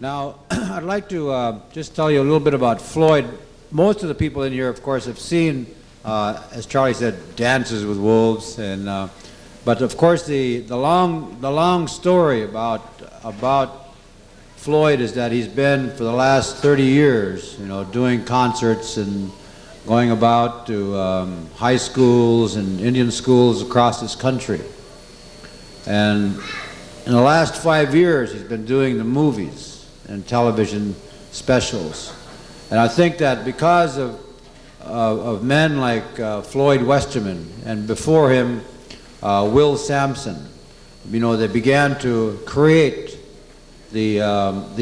Now, I'd like to just tell you a little bit about Floyd. Most of the people in here, of course, have seen, as Charlie said, Dances with Wolves, and but of course, the long story about Floyd is that he's been for the last 30 years, doing concerts and going about to high schools and Indian schools across this country. And in the last 5 years, he's been doing the movies and television specials. And I think that because of men like Floyd Westerman and before him, Will Sampson, they began to create the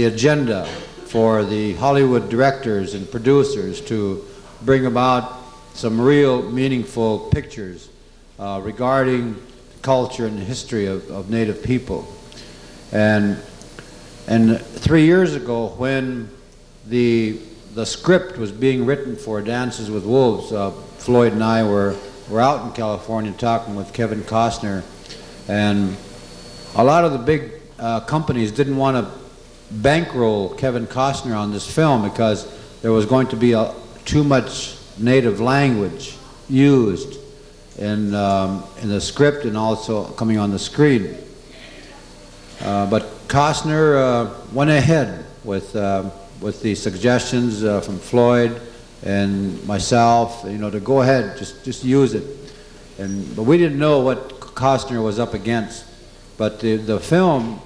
agenda for the Hollywood directors and producers to bring about some real meaningful pictures regarding culture and history of Native people. And 3 years ago, when the script was being written for Dances with Wolves, Floyd and I were out in California talking with Kevin Costner, and a lot of the big companies didn't want to bankroll Kevin Costner on this film because there was going to be too much native language used in the script and also coming on the screen. But Costner went ahead with the suggestions from Floyd and myself, to go ahead, just use it. But we didn't know what Costner was up against. But the film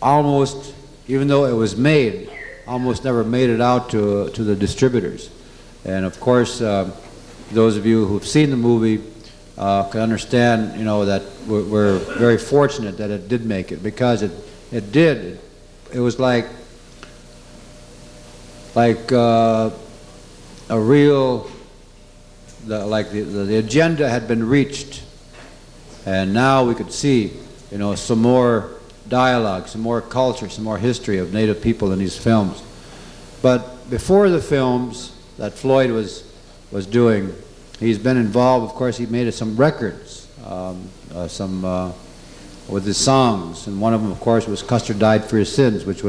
almost, even though it was made, almost never made it out to the distributors. And of course, those of you who've seen the movie can understand, that we're very fortunate that it did make it, because it did. It was like a real, the agenda had been reached, and now we could see, some more dialogue, some more culture, some more history of Native people in these films. But before the films that Floyd was doing, he's been involved. Of course, he made some records, with his songs, and one of them, of course, was "Custer Died for His Sins," which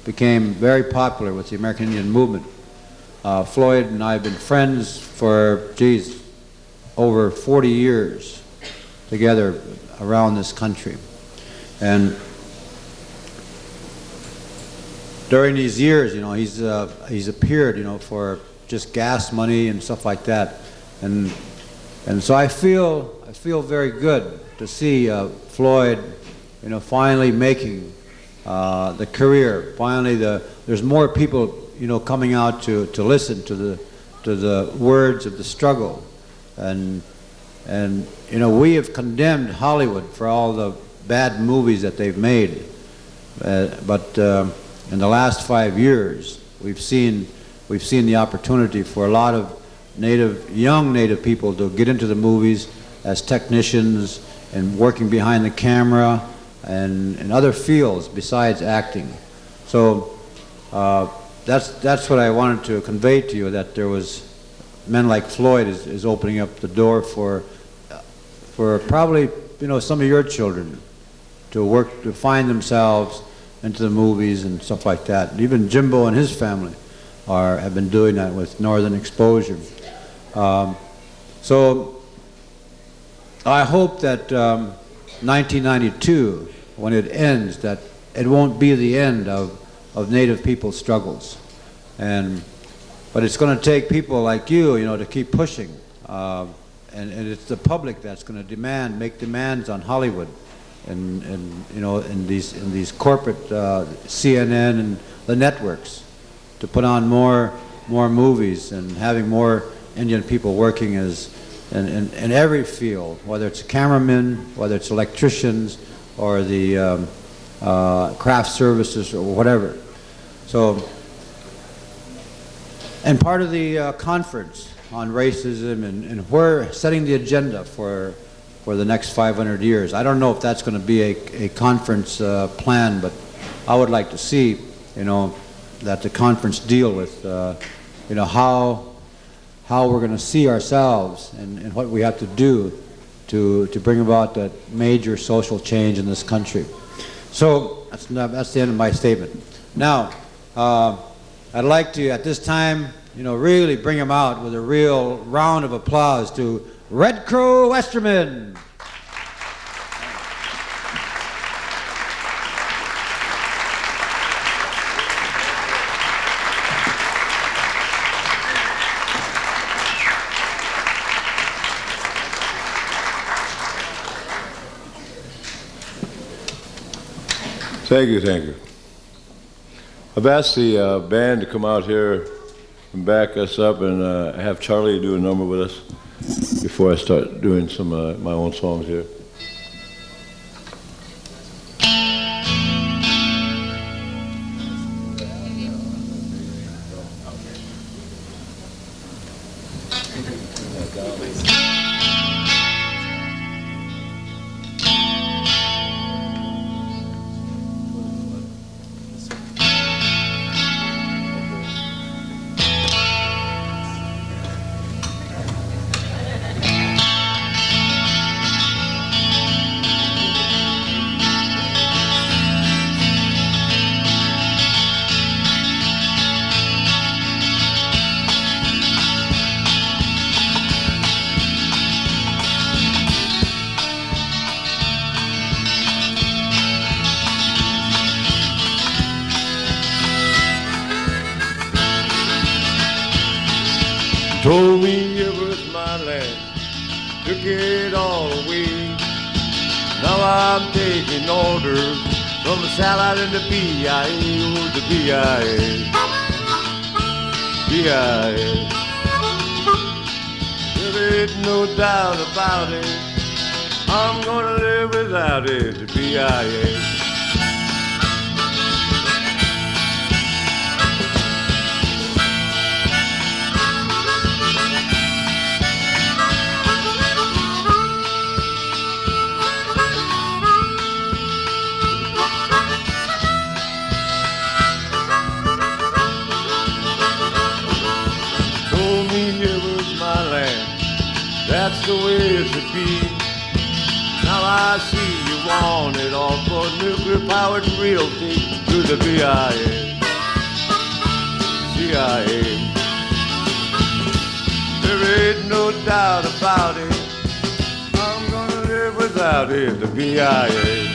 became very popular with the American Indian movement. Floyd and I have been friends for, over 40 years together around this country. And during these years, he's appeared, for just gas money and stuff like that. And so I feel very good to see Floyd, finally making the career. Finally, there's more people, coming out to listen to the words of the struggle. And we have condemned Hollywood for all the bad movies that they've made. But in the last 5 years, we've seen the opportunity for a lot of young Native people to get into the movies as technicians and working behind the camera and other fields besides acting. So that's what I wanted to convey to you, that there was men like Floyd is opening up the door for probably some of your children to find themselves into the movies and stuff like that. And even Jimbo and his family have been doing that with Northern Exposure. So I hope that 1992, when it ends, that it won't be the end of Native people's struggles. But it's going to take people like you, to keep pushing. And it's the public that's going to make demands on Hollywood, and in these corporate CNN and the networks, to put on more movies and having more Indian people working in every field, whether it's cameramen, whether it's electricians, or the craft services, or whatever. So, and part of the conference on racism, and we're setting the agenda for the next 500 years. I don't know if that's going to be a conference plan, but I would like to see, that the conference deal with, how we're going to see ourselves and what we have to do to bring about that major social change in this country. So that's the end of my statement. Now, I'd like to, at this time, really bring him out with a real round of applause to Red Crow Westerman. Thank you, thank you. I've asked the band to come out here and back us up and have Charlie do a number with us before I start doing some of my own songs here. Told me it was my land, took it all away. Now I'm taking orders from the satellite and the BIA, oh, the BIA, BIA. There ain't no doubt about it, I'm gonna live without it, the BIA. That's the way it should be. Now I see you want it all for nuclear-powered realty to the BIA, CIA. There ain't no doubt about it, I'm gonna live without it, the BIA.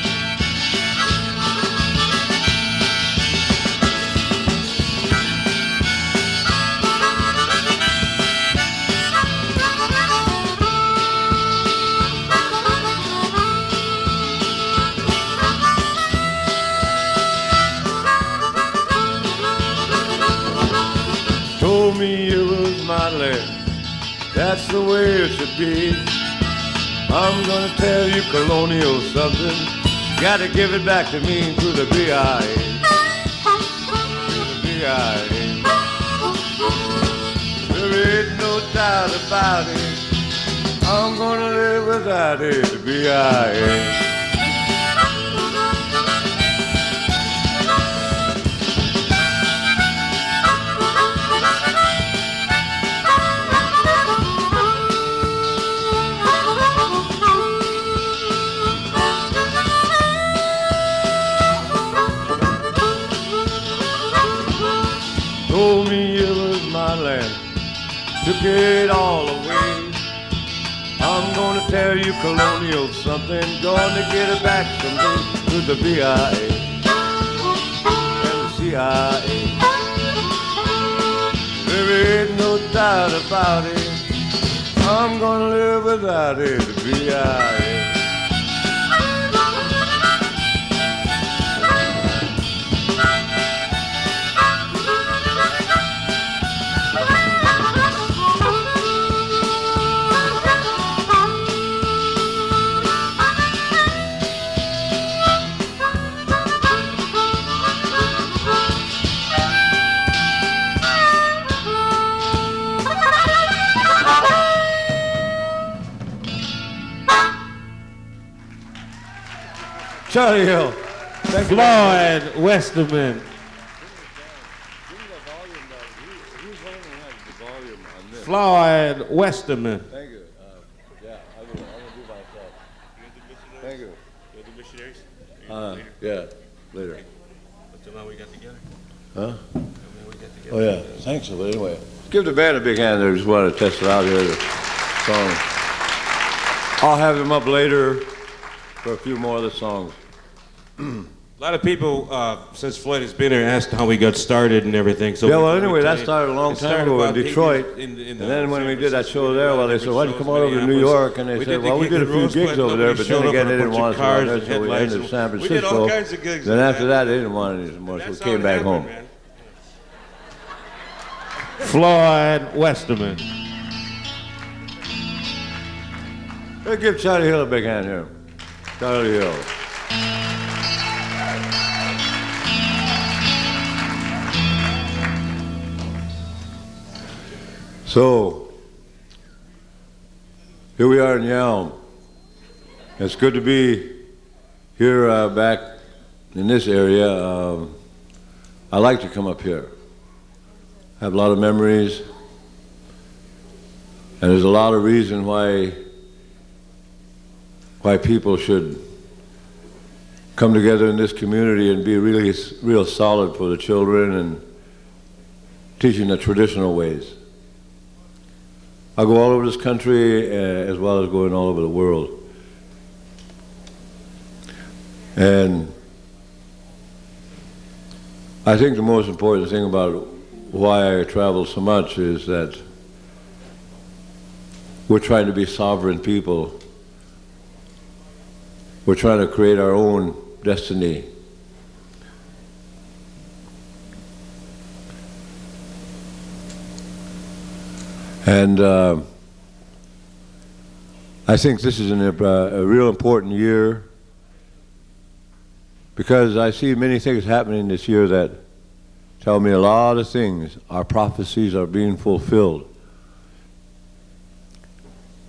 Told me it was my land, that's the way it should be. I'm gonna tell you colonial something, gotta give it back to me through the BIA, through the BIA. There ain't no doubt about it, I'm gonna live without it, the BIA. Told me it was my land, took it all away. I'm gonna tell you colonial something, gonna get it back someday to the BIA and the CIA. There ain't no doubt about it, I'm gonna live without it, the BIA. Charlie Hill. Floyd Westerman. Floyd Westerman. Thank you. Yeah, I'm gonna do myself. Thank you. You're the missionaries? Yeah, later. Huh? Oh, yeah. Thanks. But anyway, give the band a big hand there. Just wanted to test it out here, the song. I'll have them up later for a few more of the songs. A lot of people, since Floyd has been here, asked how we got started and everything. So yeah, well, anyway, that started a long time ago in Detroit. And then when we did that show there, well, they said, why don't you come on over to New York? And they said, well, we did a few gigs over there, but then again, they didn't want us around there, so we ended in San Francisco. We did all kinds of gigs. Then after that, they didn't want it anymore, so we came back home. Floyd Westerman. Let's give Charlie Hill a big hand here. Charlie Hill. So, here we are in Yelm. It's good to be here back in this area. I like to come up here. I have a lot of memories, and there's a lot of reason why people should come together in this community and be really real solid for the children and teaching the traditional ways. I go all over this country as well as going all over the world. And I think the most important thing about why I travel so much is that we're trying to be sovereign people. We're trying to create our own destiny. And I think this is a real important year because I see many things happening this year that tell me a lot of things. Our prophecies are being fulfilled.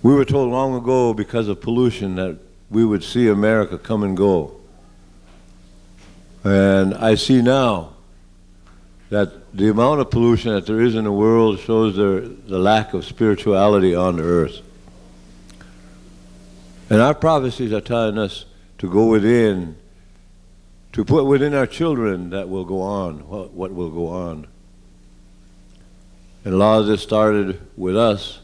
We were told long ago because of pollution that we would see America come and go. And I see now that the amount of pollution that there is in the world shows the lack of spirituality on the earth. And our prophecies are telling us to go within, to put within our children that will go on, what will go on. And a lot of this started with us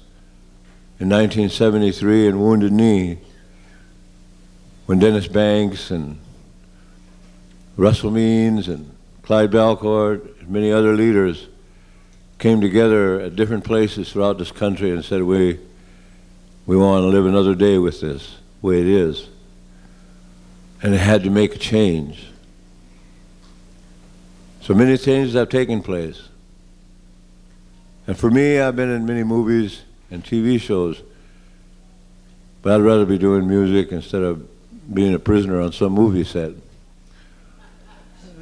in 1973 in Wounded Knee, when Dennis Banks and Russell Means and Clyde Belcourt and many other leaders came together at different places throughout this country and said, we want to live another day with this, the way it is. And it had to make a change. So many changes have taken place. And for me, I've been in many movies and TV shows, but I'd rather be doing music instead of being a prisoner on some movie set.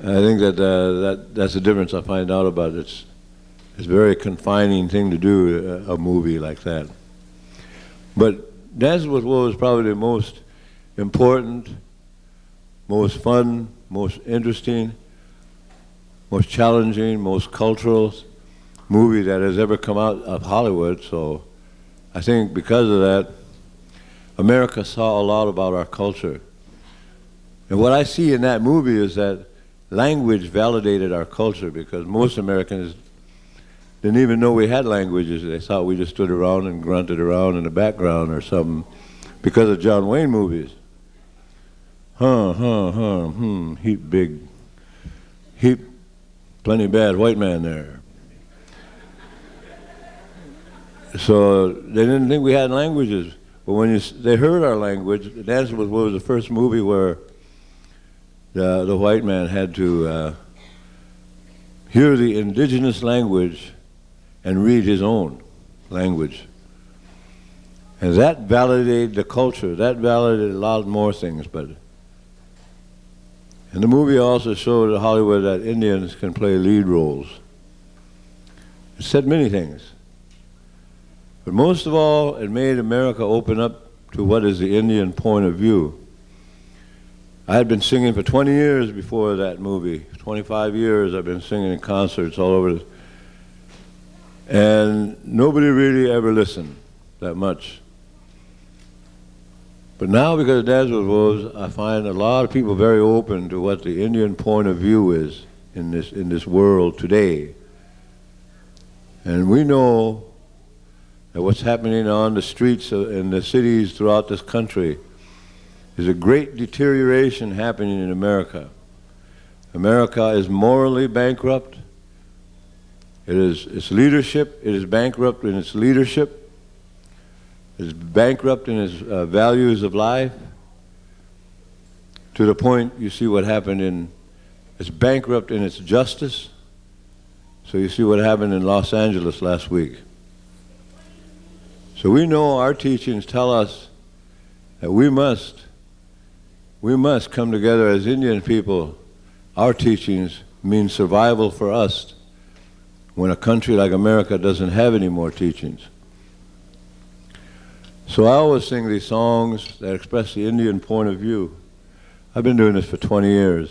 I think that's the difference I find out about it. It's a very confining thing to do, a movie like that. But Dances with Wolves is probably the most important, most fun, most interesting, most challenging, most cultural movie that has ever come out of Hollywood. So I think because of that, America saw a lot about our culture. And what I see in that movie is that language validated our culture because most Americans didn't even know we had languages. They thought we just stood around and grunted around in the background or something because of John Wayne movies. Heap big, heap plenty bad white man there. So they didn't think we had languages. But when they heard our language, Dances with Wolves was the first movie where the white man had to hear the indigenous language and read his own language. And that validated the culture. That validated a lot more things. And the movie also showed in Hollywood that Indians can play lead roles. It said many things. But most of all, it made America open up to what is the Indian point of view. I had been singing for 20 years before that movie. 25 years I've been singing in concerts all over. And nobody really ever listened that much. But now, because of Dances with Wolves, I find a lot of people very open to what the Indian point of view is. in this world today. And we know that what's happening on the streets in the cities throughout this country is a great deterioration happening in America. America is morally bankrupt. Its leadership, it is bankrupt in its leadership. It is bankrupt in its values of life, to the point you see what happened it's bankrupt in its justice. So you see what happened in Los Angeles last week. So we know our teachings tell us that we must come together as Indian people. Our teachings mean survival for us when a country like America doesn't have any more teachings. So I always sing these songs that express the Indian point of view. I've been doing this for 20 years.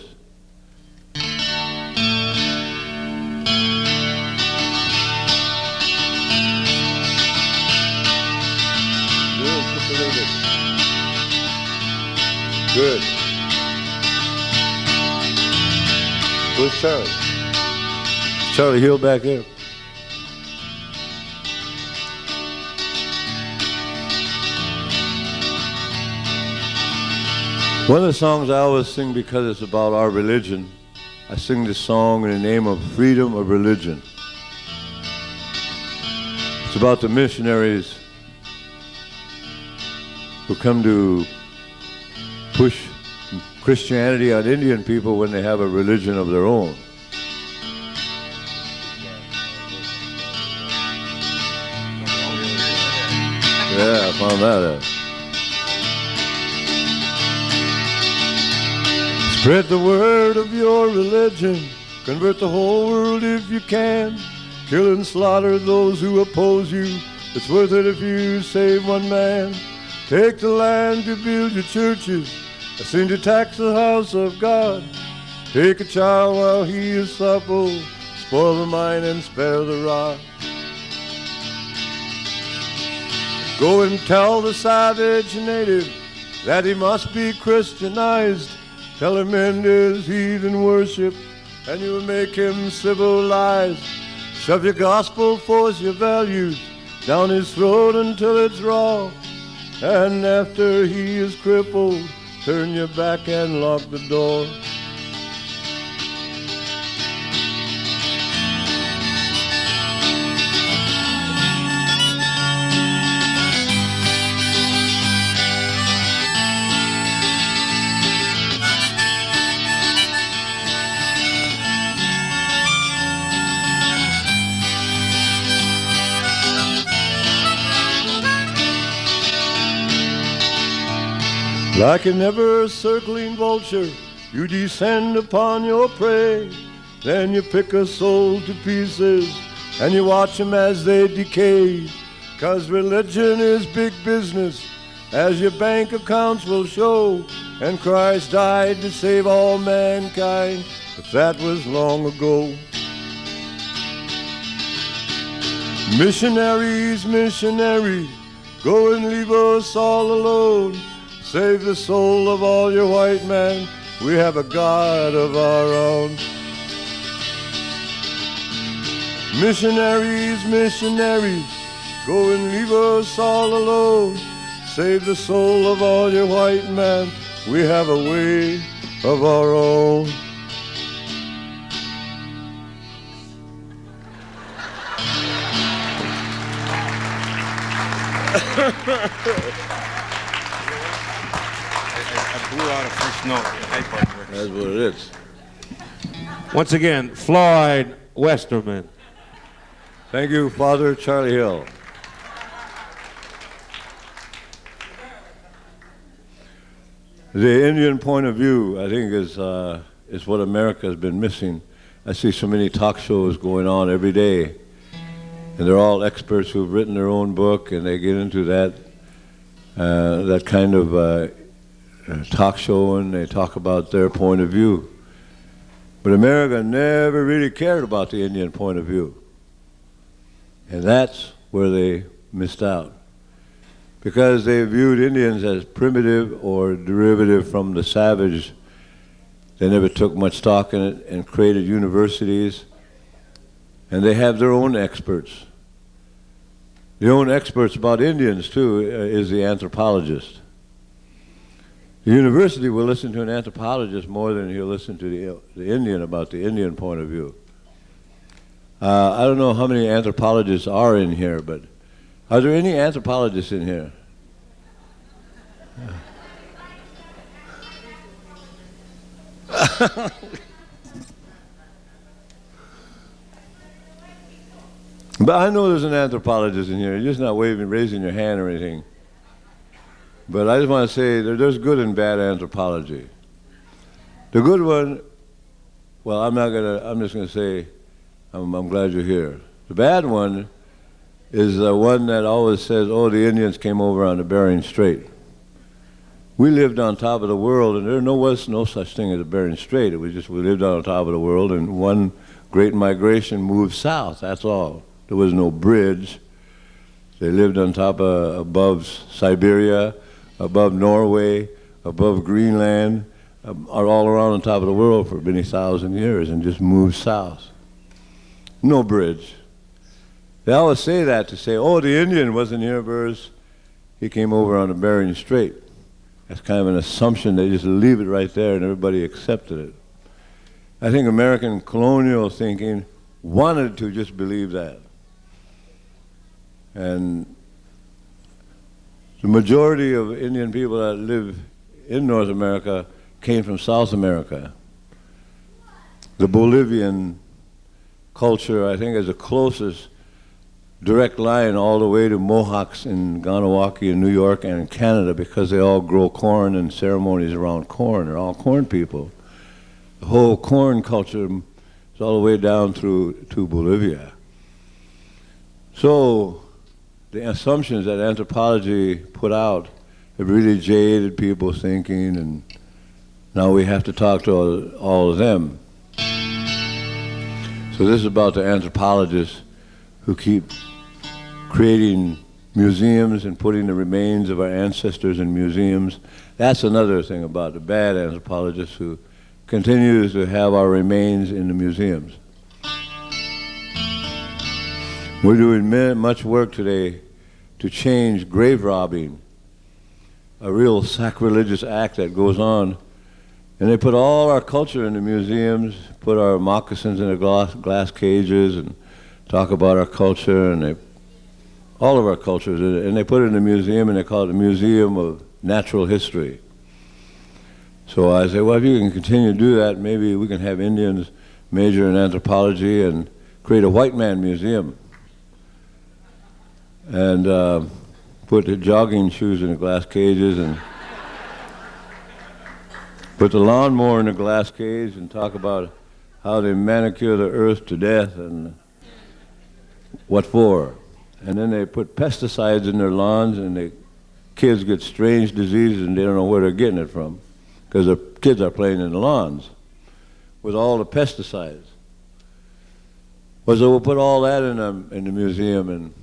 Good. Where's Charlie? Charlie Hill back here. One of the songs I always sing because it's about our religion, I sing this song in the name of freedom of religion. It's about the missionaries who come to push Christianity on Indian people when they have a religion of their own. Yeah, I found that out. Spread the word of your religion. Convert the whole world if you can. Kill and slaughter those who oppose you. It's worth it if you save one man. Take the land to build your churches. Soon to tax the house of God. Take a child while he is supple. Spoil the mind and spare the rod. Go and tell the savage native that he must be Christianized. Tell him end his heathen worship, and you will make him civilized. Shove your gospel, force your values down his throat until it's raw. And after he is crippled, turn your back and lock the door. Like an ever-circling vulture, you descend upon your prey. Then you pick a soul to pieces, and you watch them as they decay. 'Cause religion is big business, as your bank accounts will show. And Christ died to save all mankind, but that was long ago. Missionaries, missionaries, go and leave us all alone. Save the soul of all your white men. We have a God of our own. Missionaries, missionaries, go and leave us all alone. Save the soul of all your white men. We have a way of our own. That's what it is. Once again, Floyd Westerman. Thank you, Father Charlie Hill. The Indian point of view, I think, is what America has been missing. I see so many talk shows going on every day, and they're all experts who've written their own book, and they get into that kind of talk show, and they talk about their point of view. But America never really cared about the Indian point of view. And that's where they missed out. Because they viewed Indians as primitive or derivative from the savage. They never took much stock in it and created universities. And they have their own experts. The own experts about Indians, too, is the anthropologist. The university will listen to an anthropologist more than he'll listen to the Indian about the Indian point of view. I don't know how many anthropologists are in here, but are there any anthropologists in here? But I know there's an anthropologist in here. You're just not raising your hand or anything. But I just want to say there's good and bad anthropology. The good one, well, I'm just gonna say, I'm glad you're here. The bad one is the one that always says, oh, the Indians came over on the Bering Strait. We lived on top of the world, and there was no such thing as a Bering Strait. It was just we lived on top of the world, and one great migration moved south, that's all. There was no bridge. They lived on top above Siberia, above Norway, above Greenland, all around on top of the world for many thousand years, and just moved south. No bridge. They always say that to say, oh, the Indian wasn't here first. He came over on the Bering Strait. That's kind of an assumption. They just leave it right there and everybody accepted it. I think American colonial thinking wanted to just believe that. And the majority of Indian people that live in North America came from South America. The Bolivian culture, I think, is the closest direct line all the way to Mohawks in Ganawaki in New York and in Canada, because they all grow corn and ceremonies around corn. They're all corn people. The whole corn culture is all the way down through to Bolivia. So the assumptions that anthropology put out have really jaded people's thinking, and now we have to talk to all of them. So this is about the anthropologists who keep creating museums and putting the remains of our ancestors in museums. That's another thing about the bad anthropologists who continues to have our remains in the museums. We're doing much work today to change grave robbing, a real sacrilegious act that goes on. And they put all our culture in the museums, put our moccasins in the glass cages, and talk about our culture, and all of our cultures, and they put it in a museum, and they call it the Museum of Natural History. So I say, well, if you can continue to do that, maybe we can have Indians major in anthropology and create a white man museum. And put the jogging shoes in the glass cages, and put the lawnmower in the glass cage, and talk about how they manicure the earth to death and what for. And then they put pesticides in their lawns, and the kids get strange diseases, and they don't know where they're getting it from, because the kids are playing in the lawns with all the pesticides. Well, so we'll put all that in the museum, and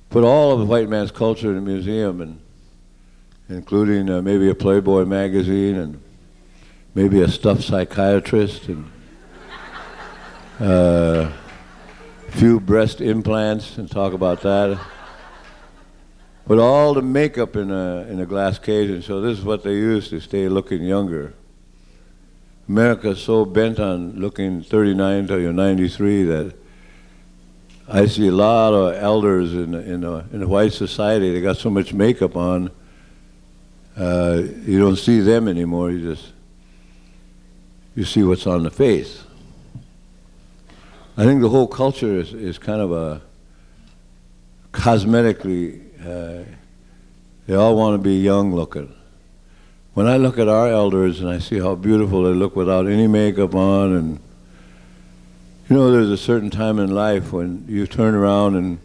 put all of the white man's culture in the museum, and including maybe a Playboy magazine, and maybe a stuffed psychiatrist, and few breast implants, and talk about that. Put all the makeup in a glass cage, and so this is what they use to stay looking younger. America's so bent on looking 39 till you're 93 that I see a lot of elders in the white society. They got so much makeup on, you don't see them anymore. You see what's on the face. I think the whole culture is kind of a cosmetically, they all want to be young looking. When I look at our elders and I see how beautiful they look without any makeup on, and you know, there's a certain time in life when you turn around and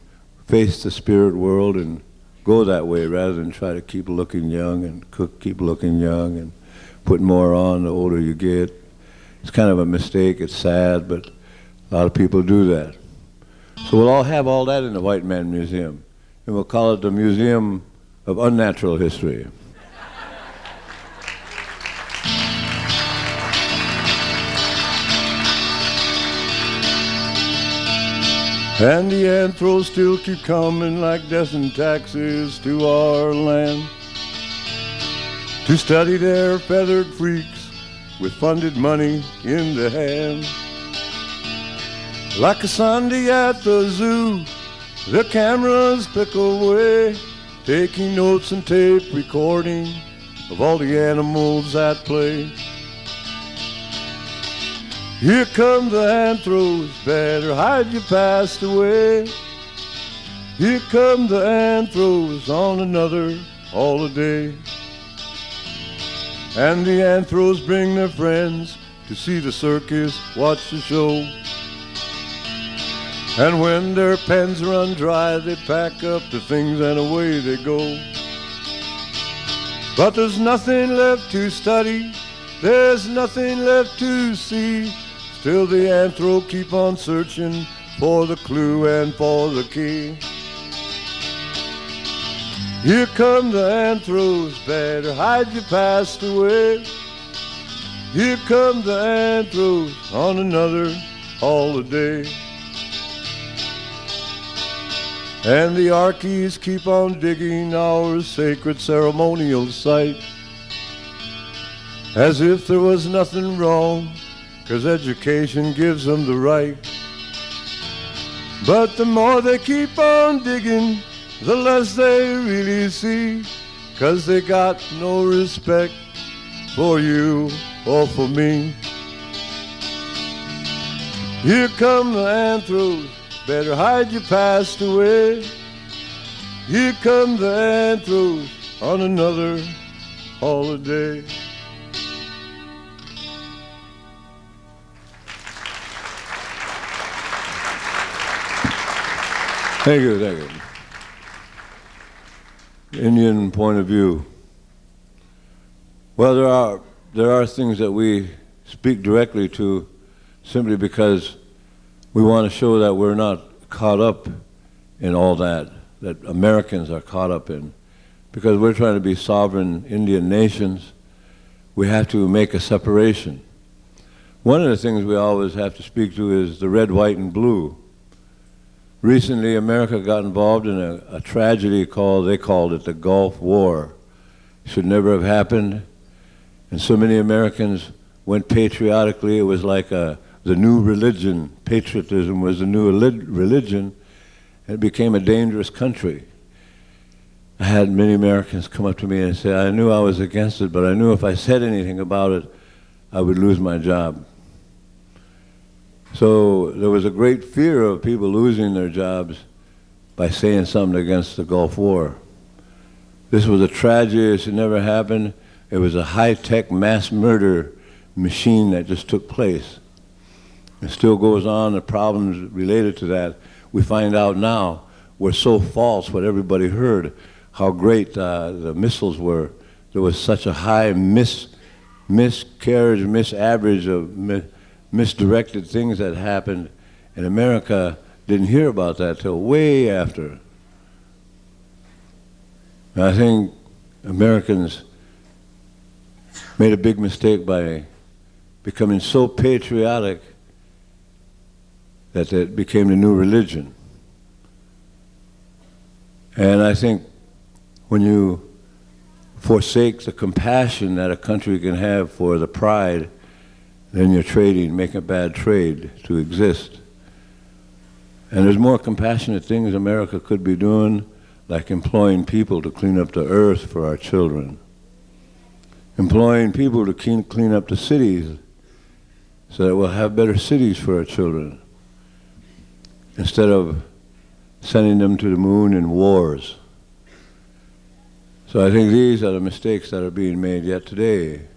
face the spirit world and go that way rather than try to keep looking young and keep looking young and put more on the older you get. It's kind of a mistake. It's sad, but a lot of people do that. So we'll all have all that in the White Man Museum, and we'll call it the Museum of Unnatural History. And the anthros still keep coming like death and taxes to our land, to study their feathered freaks with funded money in the hand. Like a Sunday at the zoo, the cameras click away, taking notes and tape recording of all the animals at play. Here come the anthros, better hide you passed away. Here come the anthros on another holiday. And the anthros bring their friends to see the circus, watch the show. And when their pens run dry, they pack up the things and away they go. But there's nothing left to study, there's nothing left to see. Still the anthro keep on searching for the clue and for the key. Here come the anthros, better hide you passed away. Here come the anthros on another holiday. And the Arkies keep on digging our sacred ceremonial site, as if there was nothing wrong, 'cause education gives them the right. But the more they keep on digging, the less they really see, 'cause they got no respect for you or for me. Here come the anthros, better hide you passed away. Here come the anthros on another holiday. Thank you, thank you. Indian point of view. Well, there are things that we speak directly to simply because we want to show that we're not caught up in all that Americans are caught up in. Because we're trying to be sovereign Indian nations, we have to make a separation. One of the things we always have to speak to is the red, white, and blue. Recently, America got involved in a tragedy they called it the Gulf War. Should never have happened. And so many Americans went patriotically. It was like the new religion. Patriotism was the new religion, and it became a dangerous country. I had many Americans come up to me and say, I knew I was against it, but I knew if I said anything about it, I would lose my job. So there was a great fear of people losing their jobs by saying something against the Gulf War. This was a tragedy. It should never happen. It was a high-tech mass murder machine that just took place. It still goes on. The problems related to that, we find out now, were so false, what everybody heard, how great the missiles were. There was such a high miscarriage, misaverage of misdirected things that happened, and America didn't hear about that till way after. And I think Americans made a big mistake by becoming so patriotic that it became the new religion. And I think when you forsake the compassion that a country can have for the pride, then you're trading, making a bad trade to exist. And there's more compassionate things America could be doing, like employing people to clean up the earth for our children. Employing people to clean up the cities so that we'll have better cities for our children, instead of sending them to the moon in wars. So I think these are the mistakes that are being made yet today.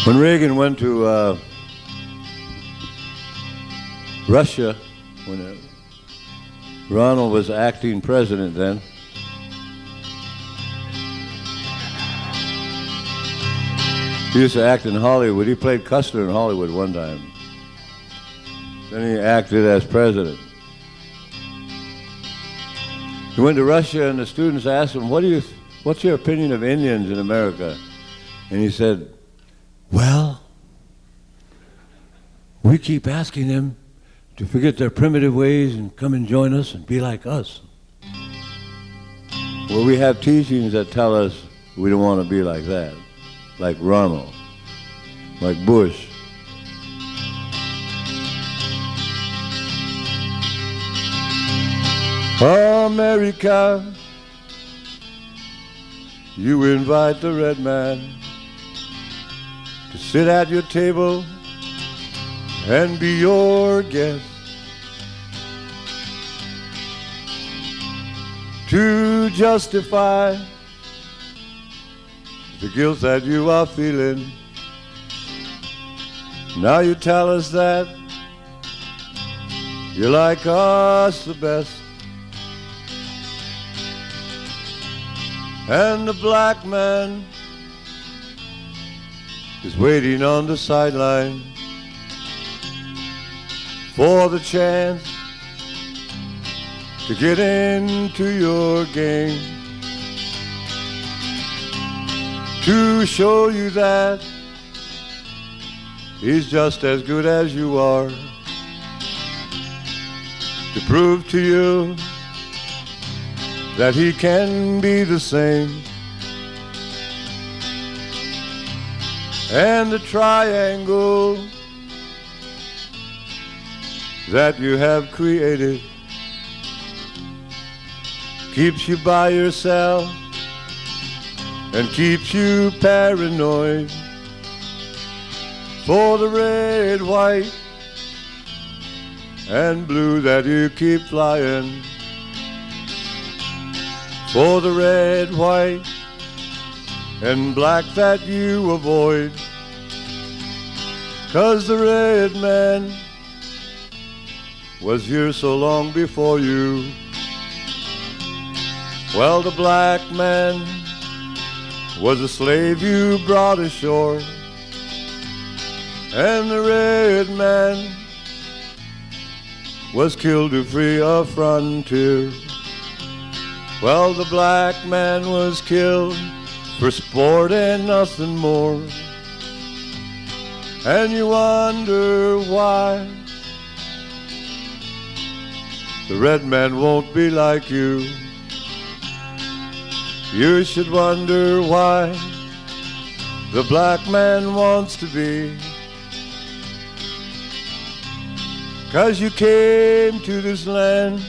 When Reagan went to Russia, when Ronald was acting president then, he used to act in Hollywood. He played Custer in Hollywood one time. Then he acted as president. He went to Russia, and the students asked him, what's your opinion of Indians in America? And he said, well, we keep asking them to forget their primitive ways and come and join us and be like us. Well, we have teachings that tell us we don't want to be like that, like Ronald, like Bush. America, you invite the red man to sit at your table and be your guest, to justify the guilt that you are feeling. Now you tell us that you like us the best, and the black man is waiting on the sideline for the chance to get into your game, to show you that he's just as good as you are, to prove to you that he can be the same. And the triangle that you have created keeps you by yourself and keeps you paranoid for the red, white, and blue that you keep flying, for the red, white, and black that you avoid, 'cause the red man was here so long before you. Well, the black man was a slave you brought ashore, and the red man was killed to free a frontier. Well, the black man was killed for sport and nothing more, and you wonder why the red man won't be like you. You should wonder why the black man wants to be, 'cause you came to this land,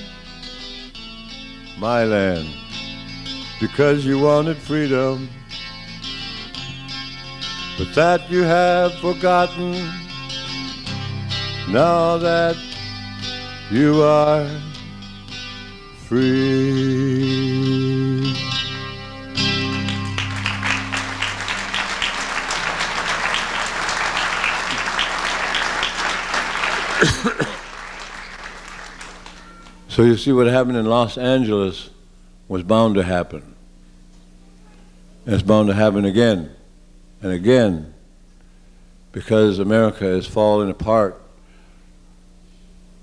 my land, because you wanted freedom, but that you have forgotten now that you are free. So you see, what happened in Los Angeles was bound to happen. And it's bound to happen again and again, because America is falling apart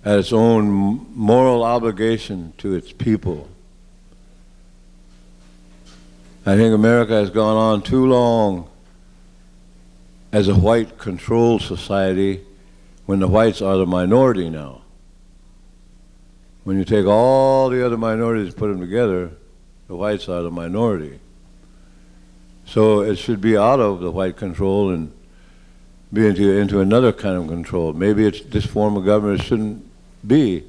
at its own moral obligation to its people. I think America has gone on too long as a white-controlled society when the whites are the minority now. When you take all the other minorities and put them together, the whites are the minority. So it should be out of the white control and be into another kind of control. Maybe this form of government shouldn't be.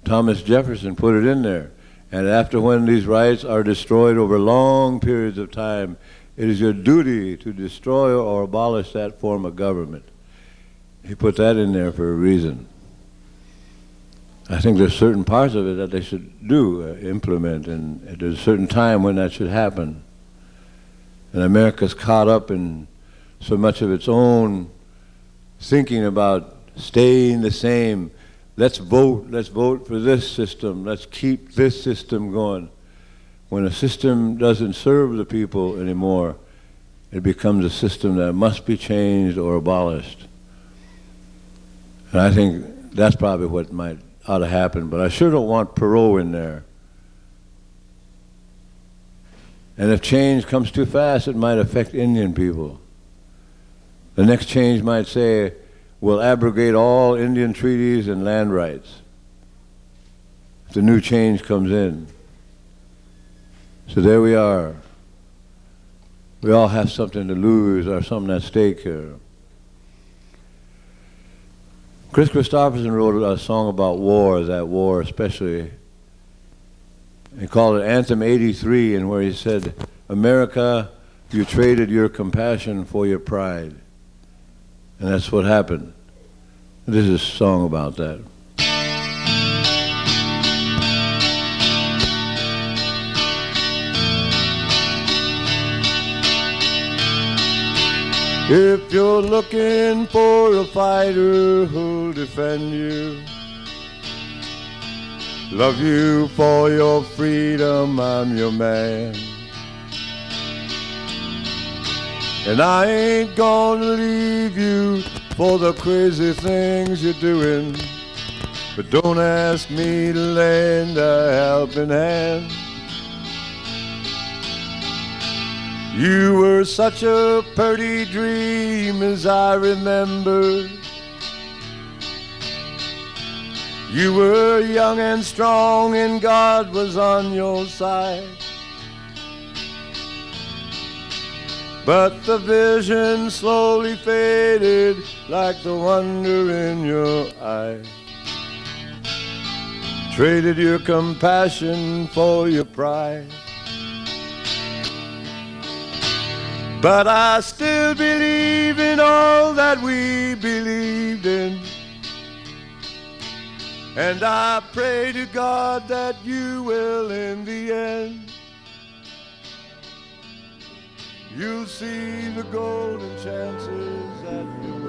Thomas Jefferson put it in there. And after, when these rights are destroyed over long periods of time, it is your duty to destroy or abolish that form of government. He put that in there for a reason. I think there's certain parts of it that they should implement, and there's a certain time when that should happen. And America's caught up in so much of its own thinking about staying the same. Let's vote for this system, let's keep this system going. When a system doesn't serve the people anymore, it becomes a system that must be changed or abolished. And I think that's probably what ought to happen, but I sure don't want peril in there. And if change comes too fast, it might affect Indian people. The next change might say, will abrogate all Indian treaties and land rights. If the new change comes in. So there we are. We all have something to lose or something at stake here. Chris Christopherson wrote a song about war, that war especially. He called it Anthem 83, and where he said, America, you traded your compassion for your pride. And that's what happened. This is a song about that. If you're looking for a fighter who'll defend you, love you for your freedom, I'm your man. And I ain't gonna leave you for the crazy things you're doing, but don't ask me to lend a helping hand. You were such a pretty dream as I remember. You were young and strong and God was on your side. But the vision slowly faded like the wonder in your eye. Traded your compassion for your pride. But I still believe in all that we believed in. And I pray to God that you will in the end. You'll see the golden chances that you